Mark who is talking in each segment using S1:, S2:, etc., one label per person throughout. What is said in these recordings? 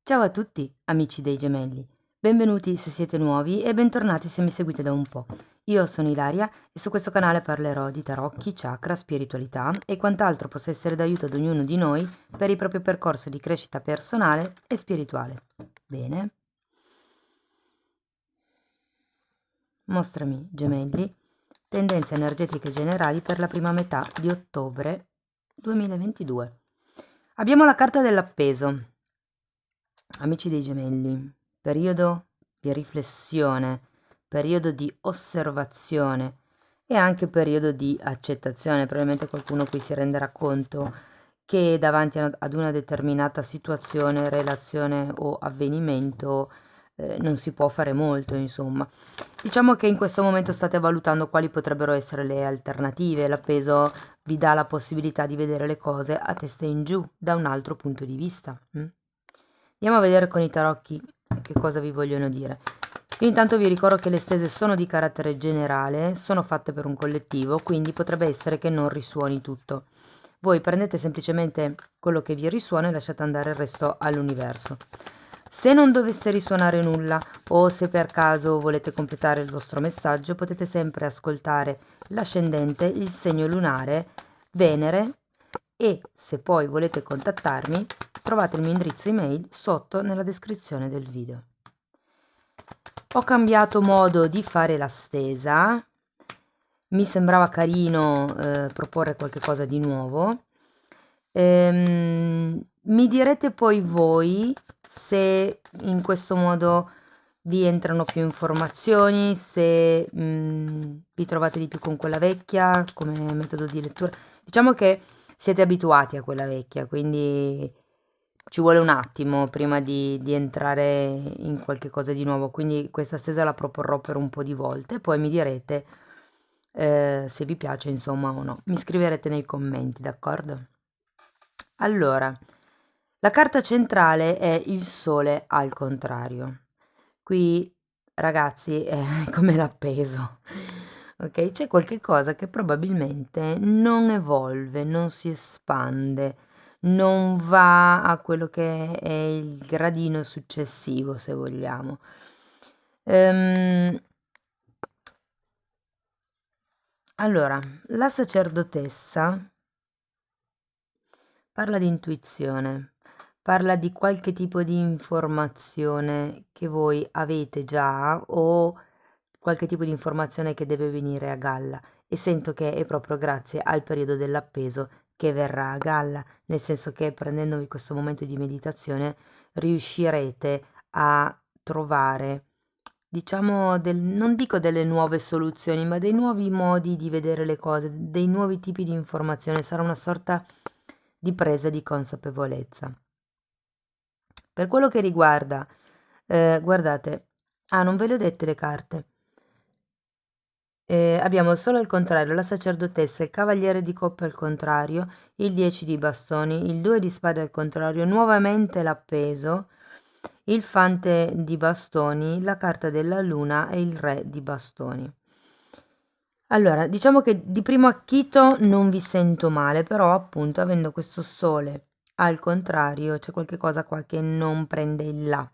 S1: Ciao a tutti, amici dei gemelli. Benvenuti se siete nuovi e bentornati se mi seguite da un po'. Io sono Ilaria e su questo canale parlerò di tarocchi, chakra, spiritualità e quant'altro possa essere d'aiuto ad ognuno di noi per il proprio percorso di crescita personale e spirituale. Bene? Mostrami, gemelli, tendenze energetiche generali per la prima metà di ottobre 2022. Abbiamo la carta dell'appeso. Amici dei gemelli, periodo di riflessione, periodo di osservazione e anche periodo di accettazione. Probabilmente qualcuno qui si renderà conto che davanti ad una determinata situazione, relazione o avvenimento non si può fare molto, insomma. Diciamo che in questo momento state valutando quali potrebbero essere le alternative. L'appeso vi dà la possibilità di vedere le cose a testa in giù, da un altro punto di vista. Andiamo a vedere con i tarocchi che cosa vi vogliono dire. Io intanto vi ricordo che le stese sono di carattere generale, sono fatte per un collettivo, quindi potrebbe essere che non risuoni tutto. Voi prendete semplicemente quello che vi risuona e lasciate andare il resto all'universo. Se non dovesse risuonare nulla o se per caso volete completare il vostro messaggio, potete sempre ascoltare l'ascendente, il segno lunare, Venere e se poi volete contattarmi trovate il mio indirizzo email sotto nella descrizione del video. Ho cambiato modo di fare la stesa, mi sembrava carino proporre qualche cosa di nuovo. Mi direte poi voi se in questo modo vi entrano più informazioni, se vi trovate di più con quella vecchia come metodo di lettura. Diciamo che siete abituati a quella vecchia, quindi ci vuole un attimo prima di entrare in qualche cosa di nuovo, quindi questa stesa la proporrò per un po' di volte, poi mi direte se vi piace insomma o no. Mi scriverete nei commenti, d'accordo? Allora, la carta centrale è il sole al contrario. Qui, ragazzi, è come l'appeso. Ok, c'è qualche cosa che probabilmente non evolve, non si espande, non va a quello che è il gradino successivo, se vogliamo. Ehm, allora, la sacerdotessa parla di intuizione, parla di qualche tipo di informazione che voi avete già o qualche tipo di informazione che deve venire a galla e sento che è proprio grazie al periodo dell'appeso che verrà a galla, nel senso che prendendovi questo momento di meditazione riuscirete a trovare, diciamo, non dico delle nuove soluzioni, ma dei nuovi modi di vedere le cose, dei nuovi tipi di informazione. Sarà una sorta di presa di consapevolezza. Per quello che riguarda, guardate, non ve le ho dette le carte. Abbiamo solo al contrario la sacerdotessa, il cavaliere di coppe al contrario, il 10 di bastoni, il 2 di spade al contrario, nuovamente l'appeso, il fante di bastoni, la carta della luna e il re di bastoni. Allora, diciamo che di primo acchito non vi sento male, però appunto avendo questo sole al contrario c'è qualche cosa qua che non prende il là.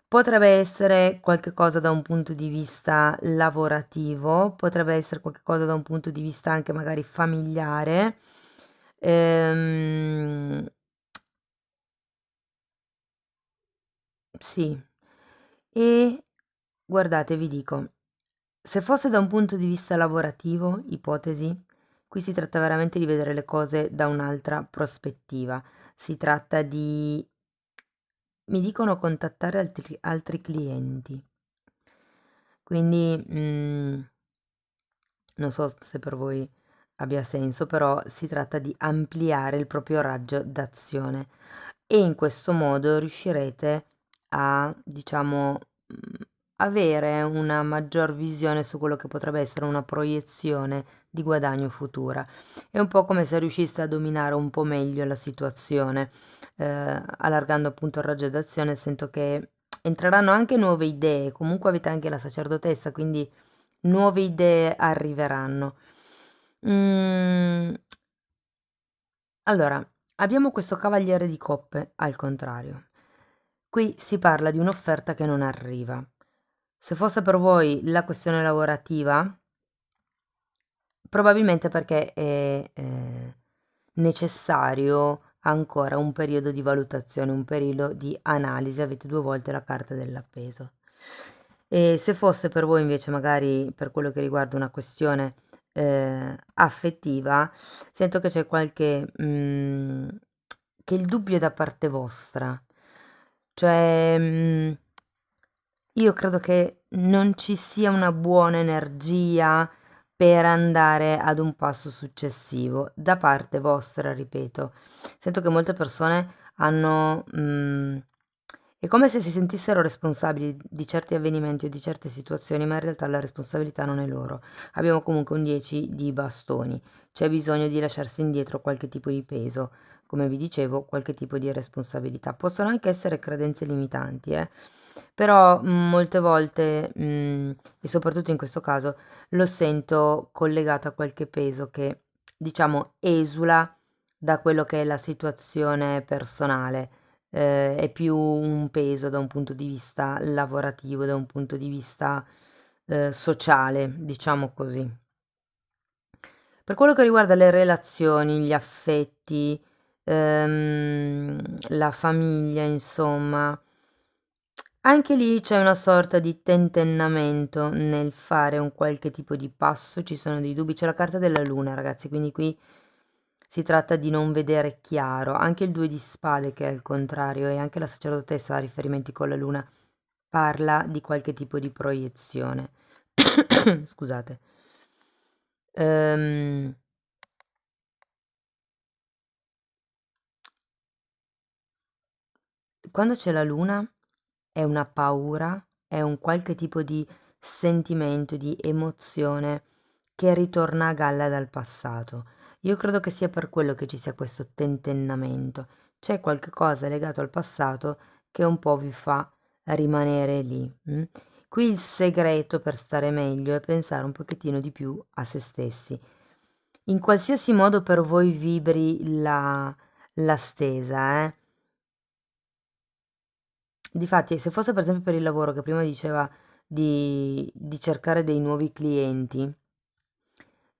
S1: Potrebbe essere qualche cosa da un punto di vista lavorativo, potrebbe essere qualche cosa da un punto di vista anche magari familiare. Ehm, sì. E guardate, vi dico, se fosse da un punto di vista lavorativo, ipotesi, qui si tratta veramente di vedere le cose da un'altra prospettiva. Si tratta di, mi dicono, contattare altri clienti. Quindi non so se per voi abbia senso, però si tratta di ampliare il proprio raggio d'azione e in questo modo riuscirete a, diciamo, avere una maggior visione su quello che potrebbe essere una proiezione di guadagno futura. È un po' come se riusciste a dominare un po' meglio la situazione, allargando appunto il raggio d'azione. Sento che entreranno anche nuove idee, comunque avete anche la sacerdotessa, quindi nuove idee arriveranno. Mm, allora, abbiamo questo cavaliere di coppe al contrario. Qui si parla di un'offerta che non arriva. Se fosse per voi la questione lavorativa, probabilmente perché è necessario ancora un periodo di valutazione, un periodo di analisi, avete due volte la carta dell'appeso. E se fosse per voi invece magari per quello che riguarda una questione affettiva, sento che c'è che il dubbio è da parte vostra, cioè io credo che non ci sia una buona energia per andare ad un passo successivo da parte vostra, ripeto. Sento che molte persone hanno, è come se si sentissero responsabili di certi avvenimenti o di certe situazioni, ma in realtà la responsabilità non è loro. Abbiamo comunque un 10 di bastoni, c'è bisogno di lasciarsi indietro qualche tipo di peso, come vi dicevo, qualche tipo di responsabilità. Possono anche essere credenze limitanti, però molte volte, e soprattutto in questo caso, lo sento collegato a qualche peso che, diciamo, esula da quello che è la situazione personale. È più un peso da un punto di vista lavorativo, da un punto di vista sociale, diciamo così. Per quello che riguarda le relazioni, gli affetti, la famiglia, insomma, anche lì c'è una sorta di tentennamento nel fare un qualche tipo di passo, ci sono dei dubbi, c'è la carta della luna, ragazzi, quindi qui si tratta di non vedere chiaro. Anche il 2 di spade, che è il contrario, e anche la sacerdotessa a riferimenti con la luna, parla di qualche tipo di proiezione. Scusate. Ehm, Quando c'è la luna è una paura, è un qualche tipo di sentimento, di emozione che ritorna a galla dal passato. Io credo che sia per quello che ci sia questo tentennamento. C'è qualche cosa legato al passato che un po' vi fa rimanere lì. Qui il segreto per stare meglio è pensare un pochettino di più a se stessi. In qualsiasi modo per voi vibri la stesa, Difatti, se fosse per esempio per il lavoro che prima diceva di cercare dei nuovi clienti,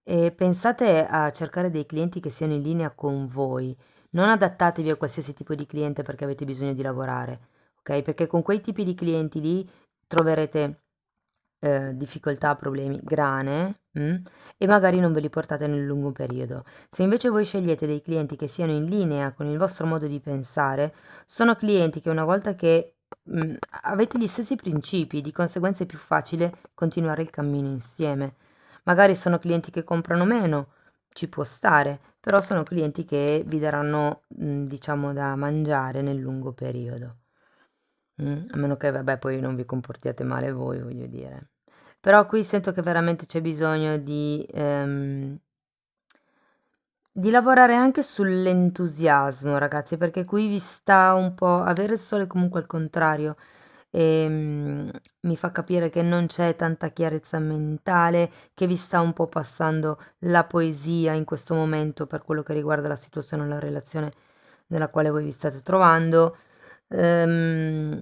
S1: pensate a cercare dei clienti che siano in linea con voi, non adattatevi a qualsiasi tipo di cliente perché avete bisogno di lavorare, ok? Perché con quei tipi di clienti lì troverete difficoltà, problemi, grane, e magari non ve li portate nel lungo periodo. Se invece voi scegliete dei clienti che siano in linea con il vostro modo di pensare, sono clienti che una volta che avete gli stessi principi, di conseguenza è più facile continuare il cammino insieme. Magari sono clienti che comprano meno, ci può stare, però sono clienti che vi daranno, diciamo, da mangiare nel lungo periodo. A meno che, vabbè, poi non vi comportiate male voi, voglio dire. Però qui sento che veramente c'è bisogno di lavorare anche sull'entusiasmo, ragazzi, perché qui vi sta un po', avere il sole comunque al contrario, mi fa capire che non c'è tanta chiarezza mentale, che vi sta un po' passando la poesia in questo momento per quello che riguarda la situazione, la relazione nella quale voi vi state trovando. Ehm,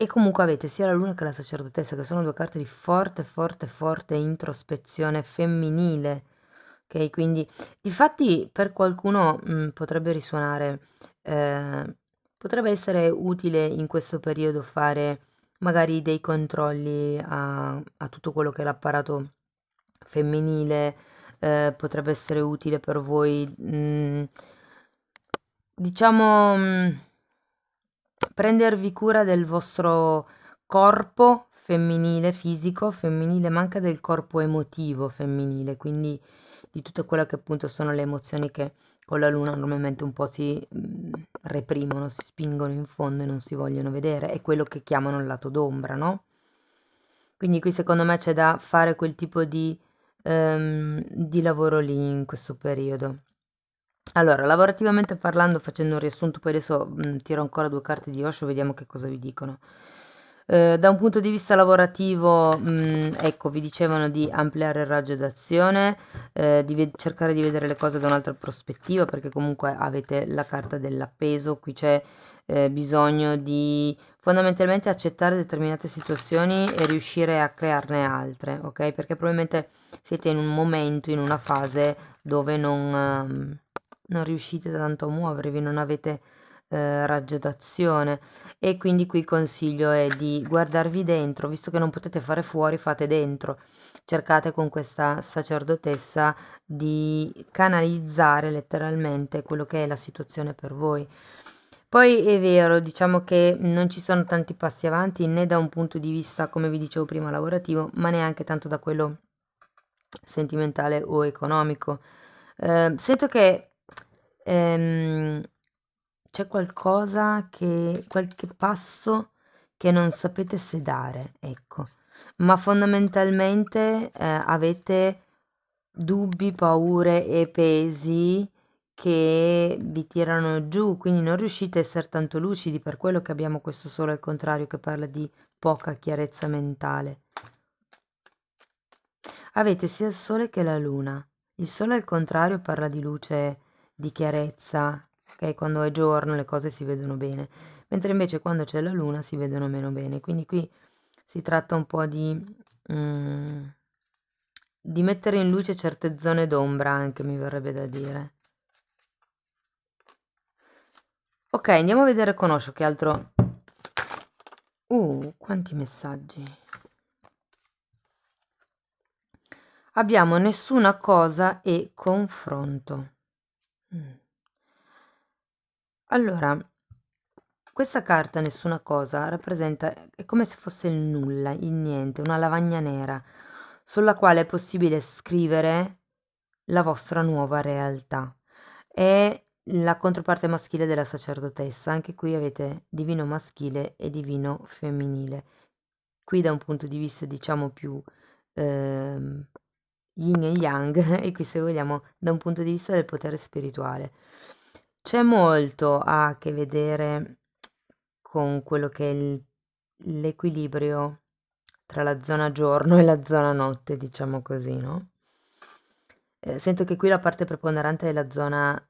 S1: e comunque avete sia la luna che la sacerdotessa, che sono due carte di forte, forte, forte introspezione femminile. Ok, quindi difatti per qualcuno potrebbe risuonare, potrebbe essere utile in questo periodo fare magari dei controlli a tutto quello che è l'apparato femminile, potrebbe essere utile per voi, diciamo, prendervi cura del vostro corpo femminile, fisico femminile, ma anche del corpo emotivo femminile, quindi di tutte quelle che appunto sono le emozioni che con la luna normalmente un po' si reprimono, si spingono in fondo e non si vogliono vedere, è quello che chiamano il lato d'ombra, no? Quindi qui secondo me c'è da fare quel tipo di lavoro lì in questo periodo. Allora, lavorativamente parlando, facendo un riassunto, poi adesso tiro ancora due carte di Osho, vediamo che cosa vi dicono. Da un punto di vista lavorativo, ecco, vi dicevano di ampliare il raggio d'azione, cercare di vedere le cose da un'altra prospettiva, perché comunque avete la carta dell'appeso, qui c'è bisogno di fondamentalmente accettare determinate situazioni e riuscire a crearne altre, ok? Perché probabilmente siete in un momento, in una fase dove non riuscite tanto a muovervi, non avete raggio d'azione, e quindi qui il consiglio è di guardarvi dentro, visto che non potete fare fuori, fate dentro. Cercate con questa sacerdotessa di canalizzare letteralmente quello che è la situazione per voi. Poi è vero, diciamo che non ci sono tanti passi avanti né da un punto di vista, come vi dicevo prima, lavorativo, ma neanche tanto da quello sentimentale o economico. Sento che c'è qualche passo che non sapete se dare, ecco, ma fondamentalmente avete dubbi, paure e pesi che vi tirano giù, quindi non riuscite a essere tanto lucidi, per quello che abbiamo questo sole al contrario che parla di poca chiarezza mentale. Avete sia il sole che la luna. Il sole al contrario parla di luce, di chiarezza, ok? Quando è giorno le cose si vedono bene, mentre invece quando c'è la luna si vedono meno bene. Quindi qui si tratta un po' mm, di mettere in luce certe zone d'ombra anche, mi verrebbe da dire. Ok, andiamo a vedere con Osho che altro. Quanti messaggi. Abbiamo nessuna cosa e confronto. Allora, questa carta nessuna cosa rappresenta, è come se fosse il nulla, il niente, una lavagna nera sulla quale è possibile scrivere la vostra nuova realtà. È la controparte maschile della sacerdotessa, anche qui avete divino maschile e divino femminile. Qui da un punto di vista diciamo più ehm, yin e yang e qui se vogliamo da un punto di vista del potere spirituale. C'è molto a che vedere con quello che è l'equilibrio tra la zona giorno e la zona notte, diciamo così, no? Sento che qui la parte preponderante è la zona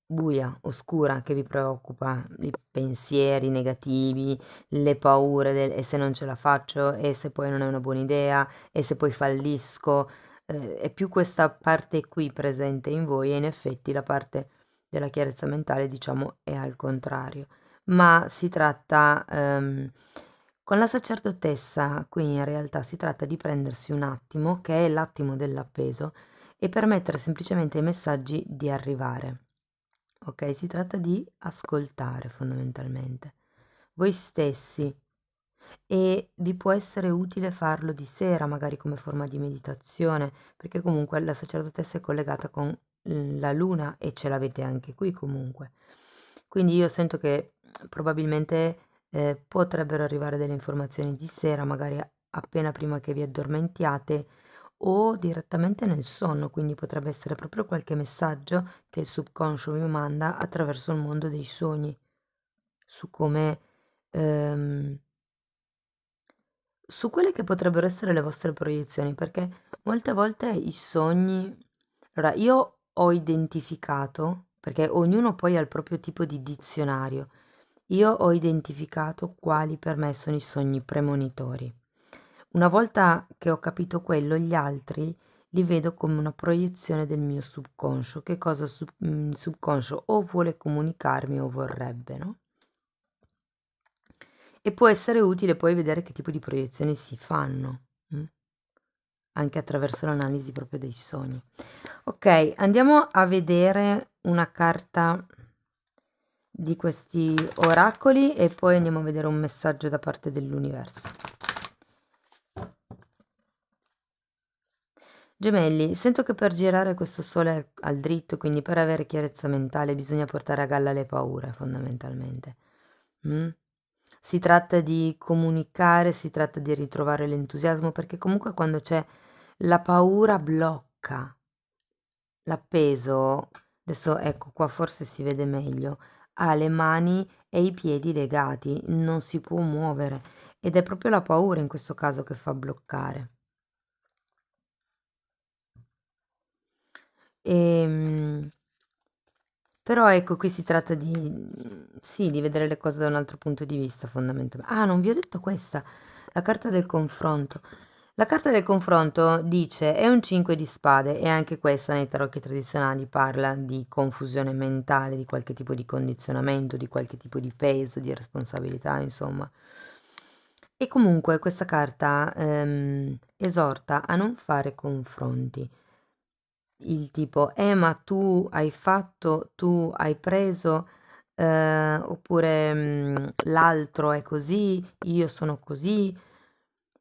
S1: buia, oscura, che vi preoccupa, i pensieri negativi, le paure del e se non ce la faccio, e se poi non è una buona idea, e se poi fallisco. È più questa parte qui presente in voi e in effetti la parte della chiarezza mentale, diciamo, è al contrario. Ma si tratta, con la sacerdotessa, qui in realtà si tratta di prendersi un attimo, che è l'attimo dell'appeso, e permettere semplicemente ai messaggi di arrivare. Ok? Si tratta di ascoltare fondamentalmente voi stessi, e vi può essere utile farlo di sera, magari come forma di meditazione, perché comunque la sacerdotessa è collegata con la luna e ce l'avete anche qui comunque. Quindi io sento che probabilmente potrebbero arrivare delle informazioni di sera, magari appena prima che vi addormentiate o direttamente nel sonno, quindi potrebbe essere proprio qualche messaggio che il subconscio vi manda attraverso il mondo dei sogni, su come ehm, su quelle che potrebbero essere le vostre proiezioni, perché molte volte i sogni. Allora, io ho identificato, perché ognuno poi ha il proprio tipo di dizionario, io ho identificato quali per me sono i sogni premonitori. Una volta che ho capito quello, gli altri li vedo come una proiezione del mio subconscio, che cosa il subconscio o vuole comunicarmi o vorrebbe, no? E può essere utile poi vedere che tipo di proiezioni si fanno, anche attraverso l'analisi proprio dei sogni. Ok, andiamo a vedere una carta di questi oracoli e poi andiamo a vedere un messaggio da parte dell'universo. Gemelli, sento che per girare questo sole al dritto, quindi per avere chiarezza mentale, bisogna portare a galla le paure, fondamentalmente. Mm? Si tratta di comunicare, si tratta di ritrovare l'entusiasmo, perché comunque quando c'è la paura blocca. L'appeso, adesso ecco qua forse si vede meglio, ha le mani e i piedi legati, non si può muovere ed è proprio la paura in questo caso che fa bloccare. Ehm, Però ecco, qui si tratta di, sì, di vedere le cose da un altro punto di vista fondamentalmente. Ah, non vi ho detto questa, la carta del confronto. La carta del confronto dice, è un 5 di spade e anche questa nei tarocchi tradizionali parla di confusione mentale, di qualche tipo di condizionamento, di qualche tipo di peso, di responsabilità, insomma. E comunque questa carta esorta a non fare confronti. Il tipo, ma tu hai fatto, tu hai preso, oppure l'altro è così, io sono così,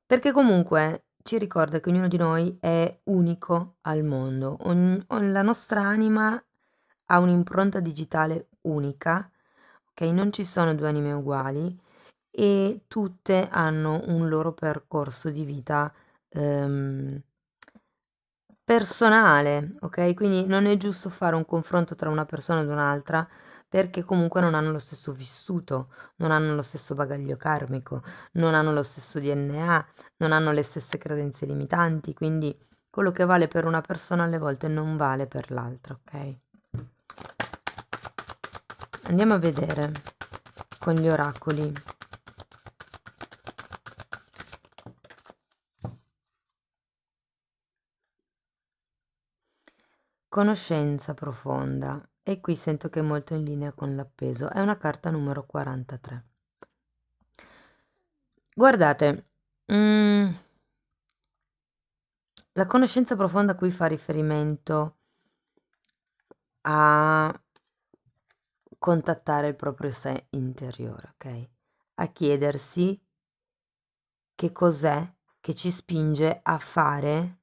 S1: perché comunque ci ricorda che ognuno di noi è unico al mondo, la nostra anima ha un'impronta digitale unica, ok? Non ci sono due anime uguali e tutte hanno un loro percorso di vita ehm, personale, ok? Quindi non è giusto fare un confronto tra una persona ed un'altra perché comunque non hanno lo stesso vissuto, non hanno lo stesso bagaglio karmico, non hanno lo stesso DNA, non hanno le stesse credenze limitanti, quindi quello che vale per una persona alle volte non vale per l'altra, ok? Andiamo a vedere con gli oracoli. Conoscenza profonda. E qui sento che è molto in linea con l'appeso. È una carta numero 43. Guardate, la conoscenza profonda qui fa riferimento a contattare il proprio sé interiore, ok? A chiedersi che cos'è che ci spinge a fare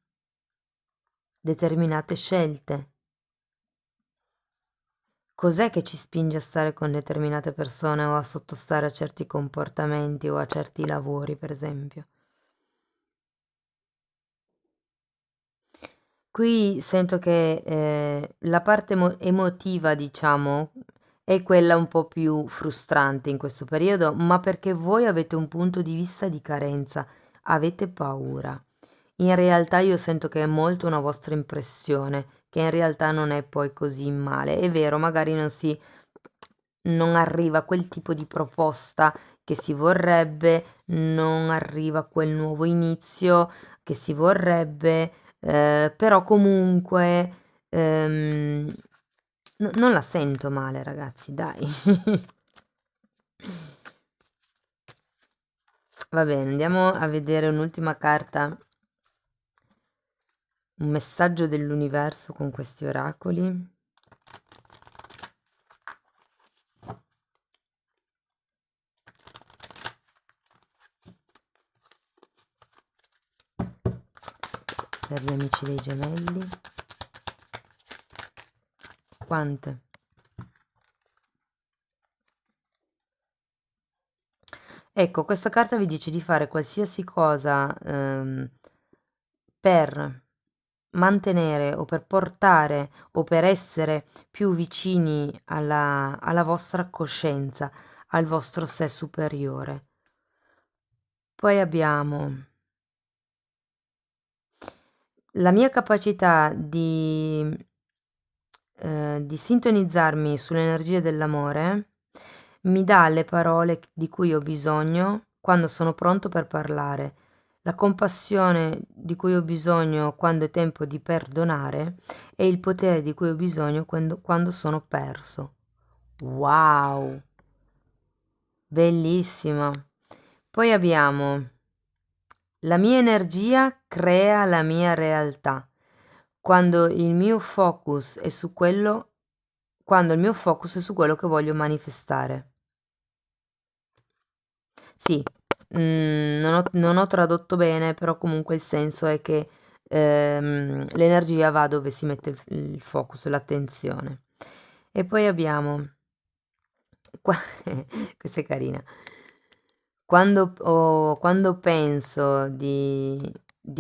S1: determinate scelte. Cos'è che ci spinge a stare con determinate persone o a sottostare a certi comportamenti o a certi lavori, per esempio? Qui sento che la parte emotiva, diciamo, è quella un po' più frustrante in questo periodo, ma perché voi avete un punto di vista di carenza, avete paura. In realtà io sento che è molto una vostra impressione, che in realtà non è poi così male. È vero, magari non arriva quel tipo di proposta che si vorrebbe, non arriva quel nuovo inizio che si vorrebbe, però comunque non la sento male, ragazzi, dai. Va bene, andiamo a vedere un'ultima carta, un messaggio dell'universo con questi oracoli. Per gli amici dei gemelli. Quante? Ecco, questa carta vi dice di fare qualsiasi cosa per mantenere o per portare o per essere più vicini alla vostra coscienza, al vostro sé superiore. Poi abbiamo la mia capacità di sintonizzarmi sulle energie dell'amore mi dà le parole di cui ho bisogno quando sono pronto per parlare, la compassione di cui ho bisogno quando è tempo di perdonare e il potere di cui ho bisogno quando sono perso. Wow, bellissima. Poi abbiamo la mia energia crea la mia realtà. Quando il mio focus è su quello, quando il mio focus è su quello che voglio manifestare. Sì, non ho tradotto bene, però comunque il senso è che l'energia va dove si mette il focus, l'attenzione. E poi abbiamo, qua, questa è carina, quando penso di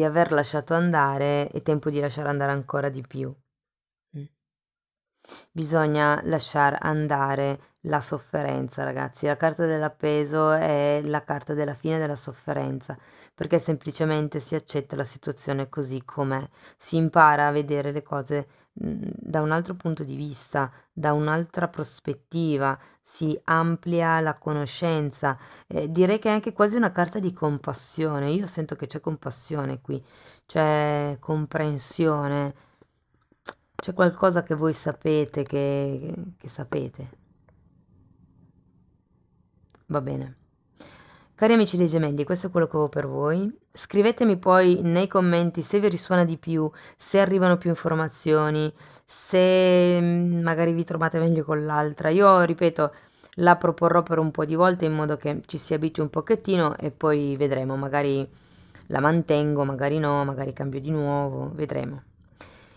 S1: aver lasciato andare, è tempo di lasciare andare ancora di più. Mm. Bisogna lasciar andare la sofferenza, ragazzi. La carta dell'appeso è la carta della fine della sofferenza, perché semplicemente si accetta la situazione così com'è, si impara a vedere le cose da un altro punto di vista, da un'altra prospettiva, si amplia la conoscenza. Direi che è anche quasi una carta di compassione. Io sento che c'è compassione qui, c'è comprensione, c'è qualcosa che voi sapete, che sapete. Va bene. Cari amici dei gemelli, questo è quello che avevo per voi. Scrivetemi poi nei commenti se vi risuona di più, se arrivano più informazioni, se magari vi trovate meglio con l'altra. Io, ripeto, la proporrò per un po' di volte in modo che ci si abitui un pochettino e poi vedremo, magari la mantengo, magari no, magari cambio di nuovo, vedremo.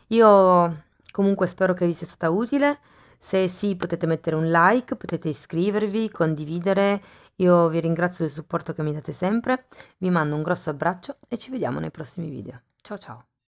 S1: Io comunque spero che vi sia stata utile. Se sì, potete mettere un like, potete iscrivervi, condividere. Io vi ringrazio del supporto che mi date sempre. Vi mando un grosso abbraccio e ci vediamo nei prossimi video. Ciao ciao!